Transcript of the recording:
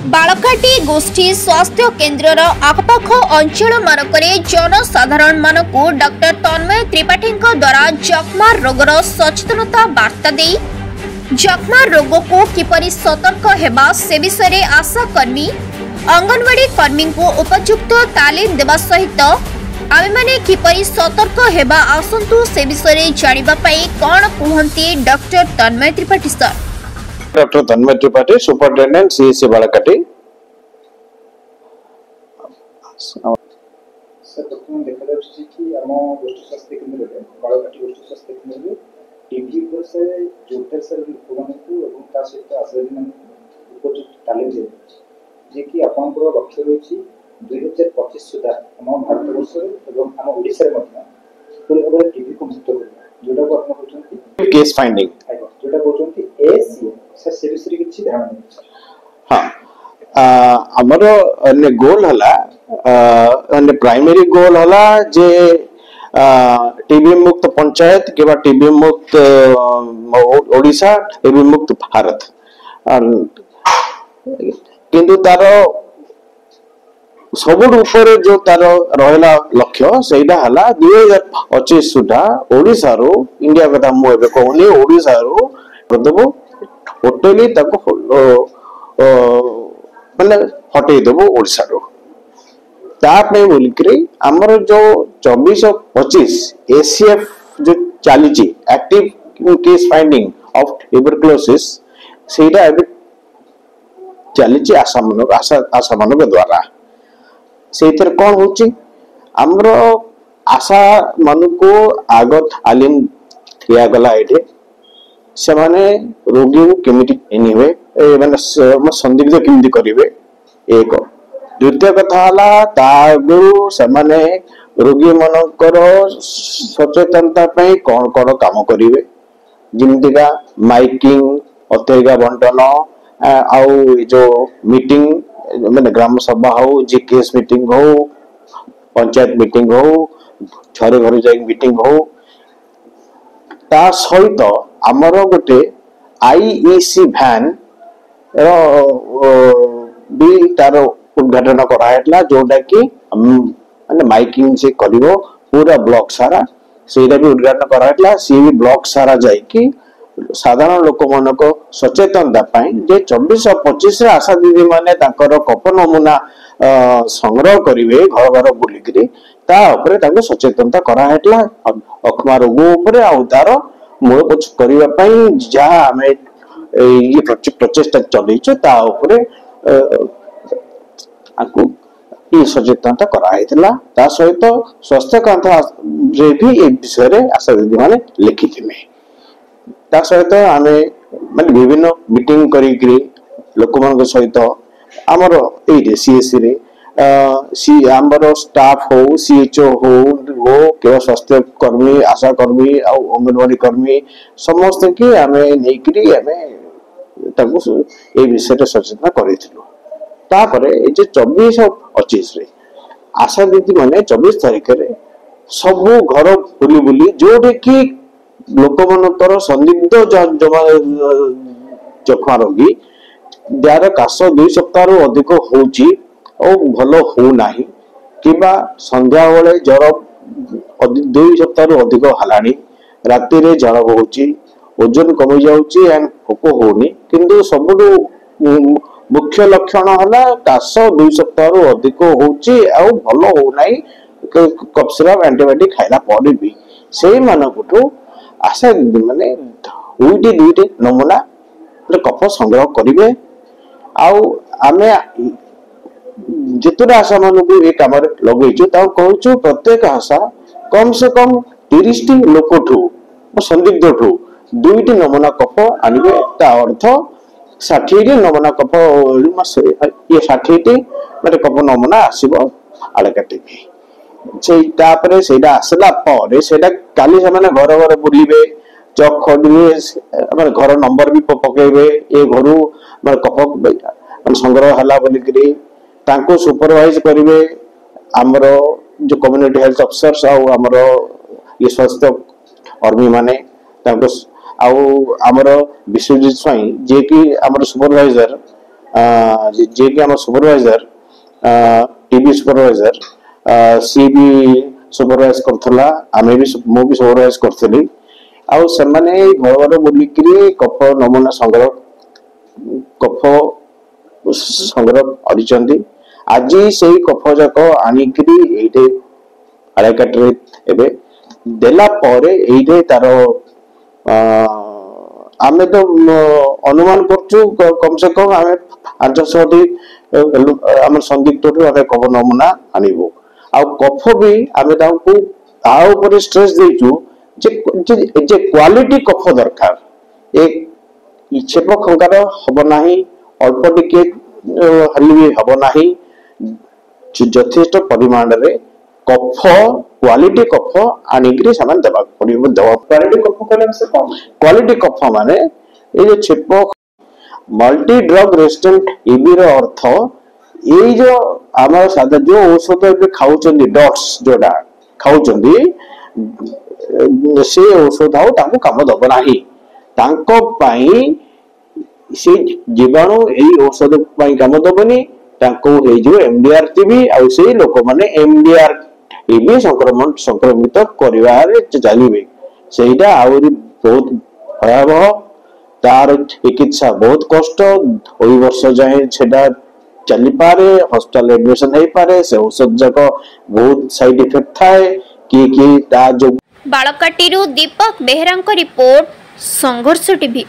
बालकाटी गोष्ठी स्वास्थ्य केन्द्र आखपाख अंचल मानकरे जनसाधारण मानकु डॉक्टर तन्मय त्रिपाठी द्वारा जक्मा रोगर सचेतनता वार्ता दे जक्मा रोग को किपरि सतर्क हेबा से विषय में आशा कर्मी अंगनवाड़ी कर्मी को उपयुक्त तालीम देवा सहित आमे माने किपरि सतर्क हेबा आसंतु से विषय में जानिबा पई कोन कहंती डॉक्टर तन्मय त्रिपाठी सर। डॉक्टर तन्मय त्रिपाठी सुपरिटेंडेंट सीएससी बालकाटी। सर प्रथम देखा जाउछि कि हम गोष्ठी स्वास्थ्य केन्द्र रे बालकाटी गोष्ठी स्वास्थ्य केन्द्र रे टीबी पर से जोटे सर लोकमान को एवं ता सहित आश्रय मान उपयुक्त तालीम दे जे कि आपनकर लक्ष्य रहिछि 2025 सुधा हम भारत वर्ष एवं हम ओडिसा रे मध्य पूर्ण भाबरे टीबी को मुक्त करबा जोटा को आपन कहउछन्ती केस फाइंडिंग जोटा कहउछन्ती एसी सर से विषय किछि ध्यान दे। हाँ हमर गोल हला प्राइमरी गोल हला जे टीबी मुक्त पंचायत के टीबी मुक्त ओडिशा टीबी मुक्त भारत किंतु तार सब ऊपर जो तार रहला लक्ष्य सेटा हला 2025 सुधा ओडिसा रो इंडिया कथा मु एबे कहूनी ओडिसा रो प्रदबो टोटली ताको माने हटई देबो ओडिसा रो तापे बोलकरी हमर जो 24-25 एसीएफ जो चलीची active case finding of tuberculosis सेटा एबे चलीची आसाम द्वारा सेथर कोन होची हमरो आशा मन को आग तालीम दिया गला एठे से माने रोगी को केमिति एनिवे माने संदिग्ध केमिति करिवे एक द्वितीय कथा हला तागु से माने रोगी मनकर सचेतनता पई कोन कोन काम करिवे जिमतिका माइकिंग अत्यगा बंटन आउ जो मीटिंग माने ग्राम सभा हो जीकेएस मीटिंग हो पंचायत मीटिंग हो घर घर जाई मीटिंग हो ता सहित हमर गोटे आईईसी वैन भी तार उद्घाटन कराइला जोटा कि माने माइकिंग से करिवो पूरा ब्लॉक सारा सेटा भी उद्घाटन कराइला सी भी ब्लॉक सारा जाई कि साधारण लोक मन को सचेतनता पाई जे 24-25 रे आशा दीदी माने ताकर कप नमूना संग्रह करिवे घर घर बुलिकरी ता ऊपर ताको सचेतनता करा हेतला अखमा रोग ऊपर आ तार मूल पोछ करिवा पई जा हमें ये प्रचेष्टा चलैछ ता ऊपर आकु ये सचेतनता करा हेतला ता सहित स्वास्थ्य कांथा रे भी ए विषय रे आशा दीदी माने लिखिथिले ता सहित आमे माने विभिन्न मीटिंग करी लोक मान सहित आमर ए सीएससी रे सी आमर स्टाफ हो सीएचओ हो के स्वास्थ्य कर्मी आशा कर्मी आ अंगनवाड़ी कर्मी समस्त के आमे नेकरी आमे ताको ए विषय रे सचेतना करिथिलु तापरे ए जे 24-25 रे आशा दीदी माने 24 तारिख रे सब घर बुली बुली जोटे कि लोक मनकर संदिग्ध जखमा रोगी जार काश 2 सप्ताह रु अधिक होची और भलो हो नाही किबा संध्या बेले जर 2 सप्ताह रु अधिक हलानी राति रे जड़ होची ओजन कमी जाउची एंड भोक होनी किंतु सबडु मुख्य लक्षण हला काश 2 सप्ताह रु अधिक होची और भलो हो नाही कफ सिरप एंटीबायोटिक खाइला पर भी सेही मानकटू आशा माने दुईटी नमूना कफ संग्रह करिवे आउ आमे जितुरा आशा मान को ए काम लगेछु ता कहूछु प्रत्येक आशा कम से कम 30 टी लोकठू संदिग्ध ठू दुईटी नमूना कफ आनिबे ता अर्थ 60 टी नमूना कफ ये 60 टी माने कफ नमूना आसीबो आलकाटी सेटा आसला पर सेटा काली से माने घर घर बुलिबे चक खडिबे माने घर नंबर भी पकेबे ए घरु माने कफ माने संग्रह हला बोलिकरी तांको सुपरवाइज करिवे हमर जो कम्युनिटी हेल्थ अफसर्स आ हमर ये स्वास्थ्य कर्मी माने तांको आउ हमर विश्वजीत स्वाई जे कि हमर सुपरवाइजर जे कि आम सुपरवाइजर टीबी सुपरवाइजर सी भी सुपरवाइज करथला आमे भी मु भी सुपरवाइज करथली आउ से माने घर घर बुलिकरी कफ नमूना कफ संग्रह करिसंदी आज से कफ जाक आनिकरी एटे आड़ेकाटे एबे देला परे एटे तार आमे तो अनुमान करछु कम से कम आमे 500 टी आम संदिग्ध आमे कफ नमूना आनिबो आ कफ भी आमे तांको ता ऊपर स्ट्रेस देछु जे क्वालिटी कफ दरकार एक छेप खंकार हब नाही अल्प टिके हली भी हब नाही यथेष्ट परिमाण रे कफ क्वालिटी कफ आनिकरी सामान देबा पड़िबो दवा क्वालिटी कफ कहले से कम क्वालिटी कफ माने ए जो छेप मल्टी ड्रग रेजिस्टेंट एबी रो अर्थ ए जो आम सादा जो औषध ए खाउचंदी डॉट्स जोडा खाउचंदी से औषध आउ ताको काम दब नाही तांको पाई से जीवाणु एई औषध पाई काम दबनी तांको हे जो एमडीआर टीबी आ से लोक माने एमडीआर टीबी संक्रमित करिवारे चलिबे सेटा आउरी बहुत भयावह तार चिकित्सा बहुत कष्ट 2 वर्ष जाए सेटा चली पारे हॉस्पिटल एडमिशन हे पारे से औषध जाक बहुत साइड इफेक्ट थाए कि ता जो बालकाटीरू दीपक बेहरा रिपोर्ट संघर्ष टीवी।